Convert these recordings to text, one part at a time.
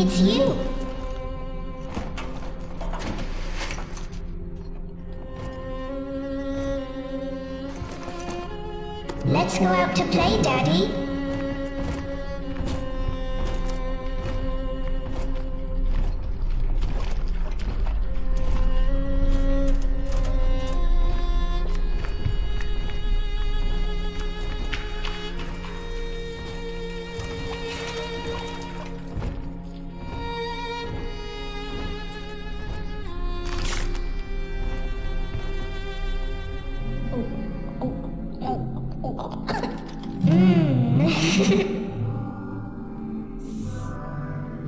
It's you. Let's go out to play, Daddy.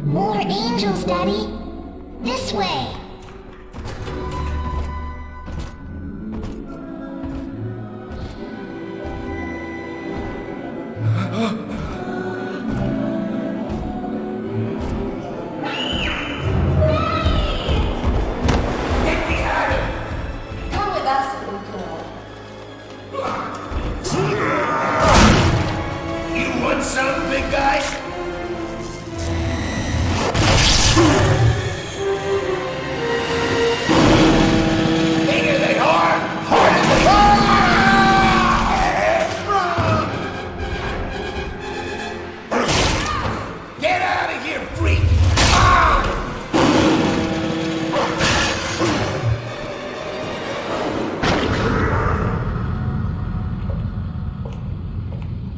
More angels, Daddy. This way. Come with us, little girl. You want some, big guy? Bigger they are, harder they are! Get out of here, freak!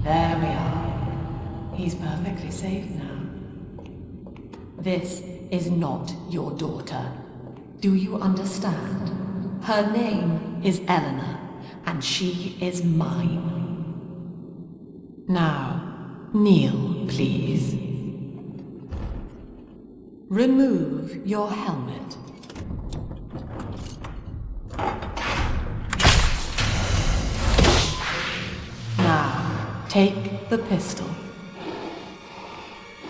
There we are. He's perfectly safe now. This is not your daughter. Do you understand? Her name is Eleanor, and she is mine. Now, kneel, please. Remove your helmet. Now, take the pistol.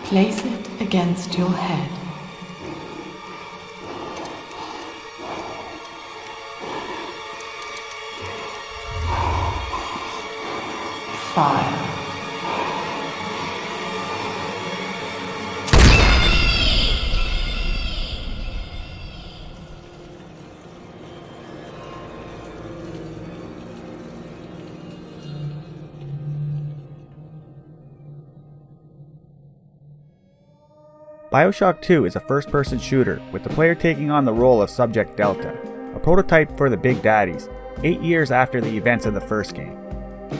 Place it against your head. Fire. Bioshock 2 is a first-person shooter with the player taking on the role of Subject Delta, a prototype for the Big Daddies, 8 years after the events of the first game.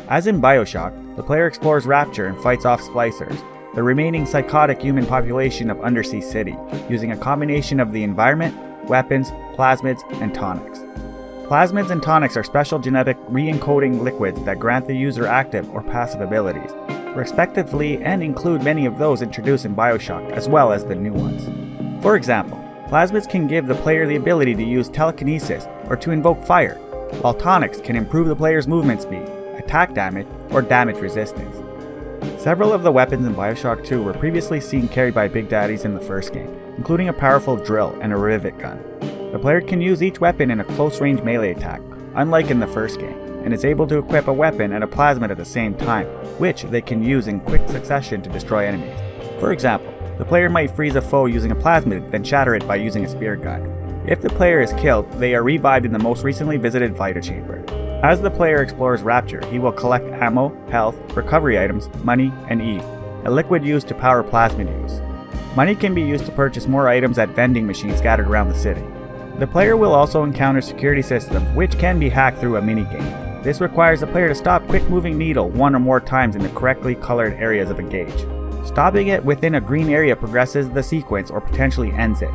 As in Bioshock, the player explores Rapture and fights off Splicers, the remaining psychotic human population of Undersea City, using a combination of the environment, weapons, plasmids, and tonics. Plasmids and tonics are special genetic re-encoding liquids that grant the user active or passive abilities, respectively, and include many of those introduced in Bioshock as well as the new ones. For example, plasmids can give the player the ability to use telekinesis or to invoke fire, while tonics can improve the player's movement speed, attack damage, or damage resistance. Several of the weapons in Bioshock 2 were previously seen carried by Big Daddies in the first game, including a powerful drill and a rivet gun. The player can use each weapon in a close-range melee attack, unlike in the first game, and is able to equip a weapon and a plasmid at the same time, which they can use in quick succession to destroy enemies. For example, the player might freeze a foe using a plasmid, then shatter it by using a spear gun. If the player is killed, they are revived in the most recently visited Vita Chamber. As the player explores Rapture, he will collect ammo, health, recovery items, money, and Eve, a liquid used to power plasmid use. Money can be used to purchase more items at vending machines scattered around the city. The player will also encounter security systems which can be hacked through a minigame. This requires the player to stop quick-moving needle one or more times in the correctly colored areas of a gauge. Stopping it within a green area progresses the sequence or potentially ends it.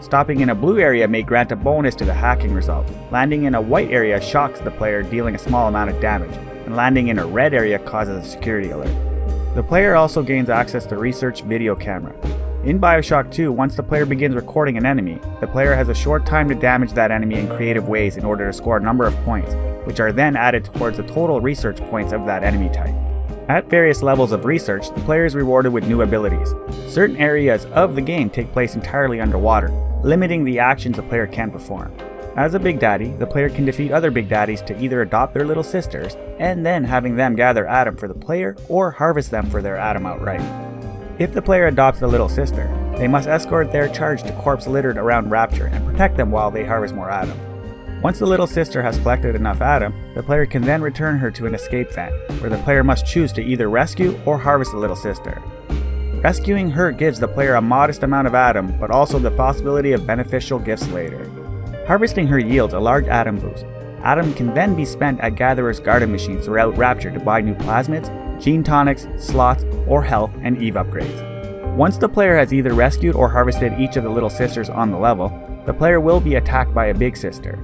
Stopping in a blue area may grant a bonus to the hacking result. Landing in a white area shocks the player, dealing a small amount of damage, and landing in a red area causes a security alert. The player also gains access to Research Video Camera. In Bioshock 2, once the player begins recording an enemy, the player has a short time to damage that enemy in creative ways in order to score a number of points, which are then added towards the total research points of that enemy type. At various levels of research, the player is rewarded with new abilities. Certain areas of the game take place entirely underwater, limiting the actions the player can perform. As a Big Daddy, the player can defeat other Big Daddies to either adopt their little sisters, and then having them gather Atom for the player, or harvest them for their Atom outright. If the player adopts the little sister, They must escort their charge to corpses littered around Rapture and protect them while they harvest more Adam. Once the little sister has collected enough Adam, the player can then return her to an escape vent, where the player must choose to either rescue or harvest the little sister. Rescuing her gives the player a modest amount of Adam, but also the possibility of beneficial gifts later. Harvesting her yields a large Adam boost. Adam can then be spent at Gatherer's garden machines throughout Rapture to buy new plasmids, gene tonics, slots, or health and Eve upgrades. Once the player has either rescued or harvested each of the little sisters on the level, the player will be attacked by a big sister.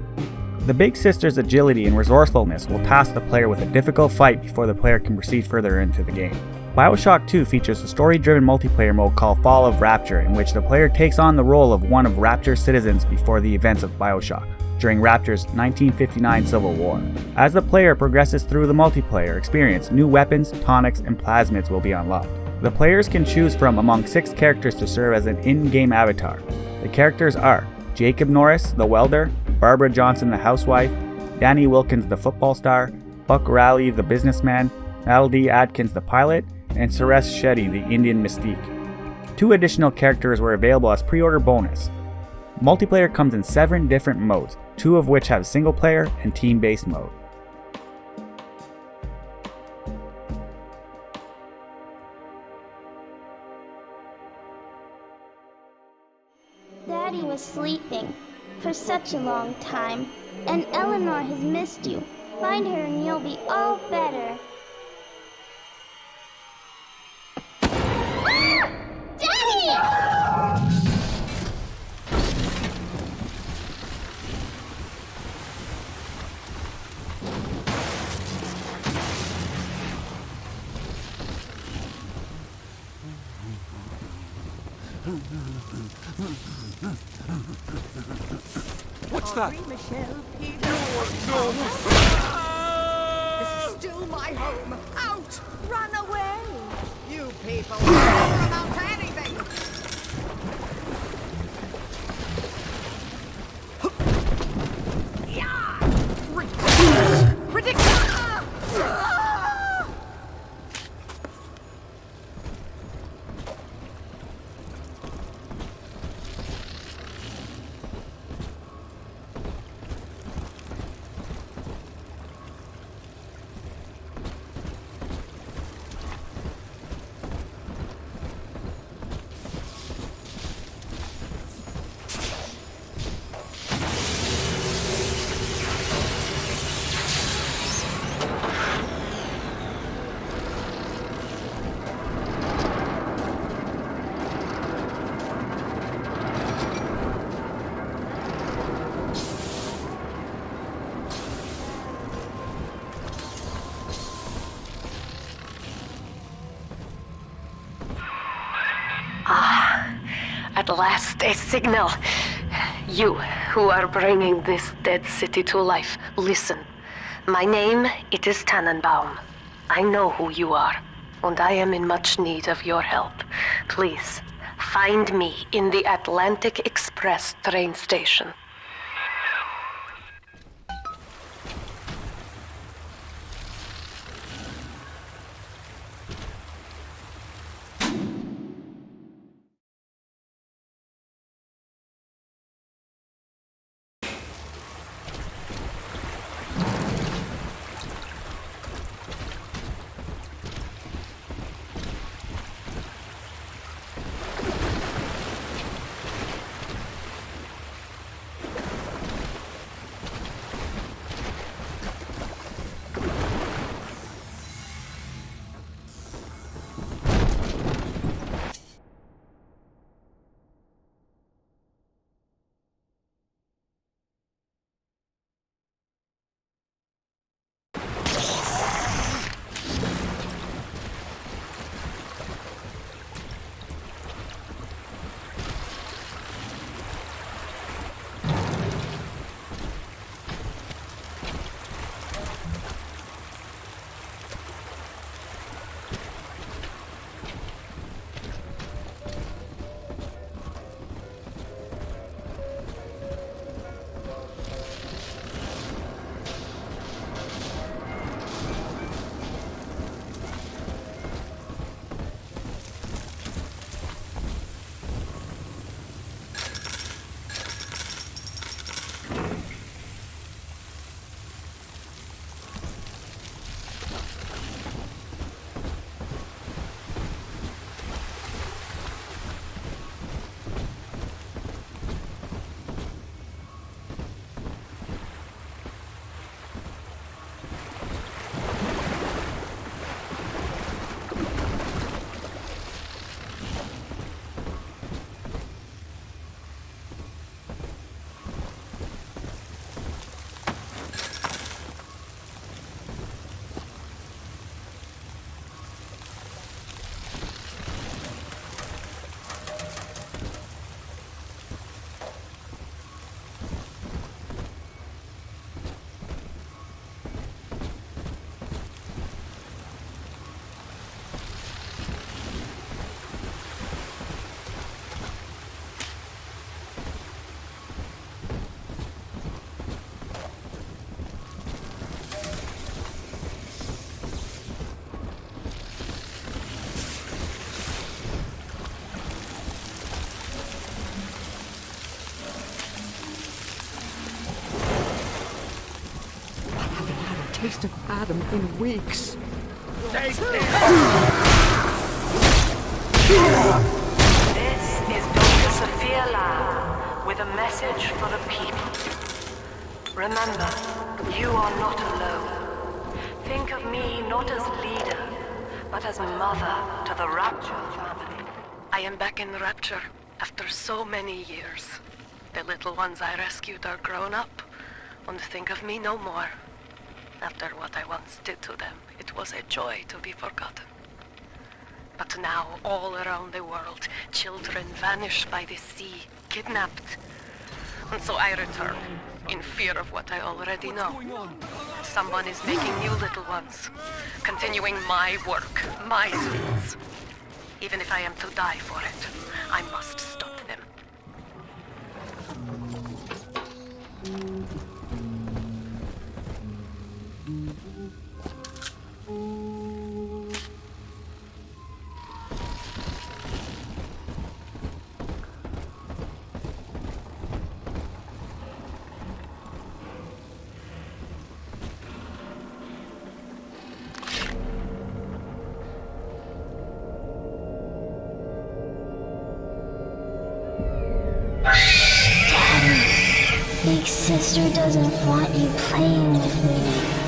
The big sister's agility and resourcefulness will task the player with a difficult fight before the player can proceed further into the game. Bioshock 2 features a story-driven multiplayer mode called Fall of Rapture, in which the player takes on the role of one of Rapture's citizens before the events of Bioshock, during Rapture's 1959 Civil War. As the player progresses through the multiplayer experience, new weapons, tonics, and plasmids will be unlocked. The players can choose from among 6 characters to serve as an in-game avatar. The characters are Jacob Norris, the welder, Barbara Johnson, the housewife, Danny Wilkins, the football star, Buck Raleigh, the businessman, L.D. Adkins, the pilot, and Suresh Shetty, the Indian mystique. 2 additional characters were available as pre-order bonus. Multiplayer comes in 7 different modes, 2 of which have single player and team-based mode. Daddy was sleeping for such a long time, and Eleanor has missed you. Find her and you'll be all better. Daddy! What's that? Michelle, Peter. No! This is still my home. Out! Run away! You people never amount to anything! Yeah! Ridiculous! Ridiculous! At last, a signal. You, who are bringing this dead city to life, listen. My name, it is Tannenbaum. I know who you are, and I am in much need of your help. Please, find me in the Atlantic Express train station. taste of Adam in weeks. Take care! This is Dr. Sophia Lamb with a message for the people. Remember, you are not alone. Think of me not as leader, but as mother to the Rapture family. I am back in Rapture after so many years. The little ones I rescued are grown up, and think of me no more. After what I once did to them, it was a joy to be forgotten. But now, all around the world, children vanish by the sea, kidnapped. And so I return, in fear of what I already know. Someone is making new little ones, continuing my work, my sins. Even if I am to die for it, I must stop them. Big sister doesn't want you playing with me.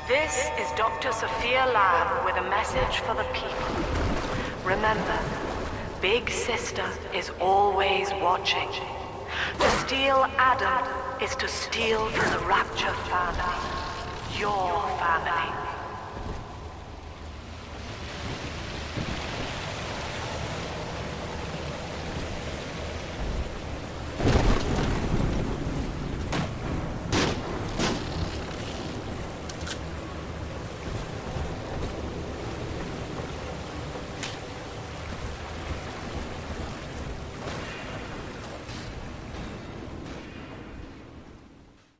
This is Dr. Sophia Lamb with a message for the people. Remember, Big Sister is always watching. To steal Adam is to steal from the Rapture family. Your family.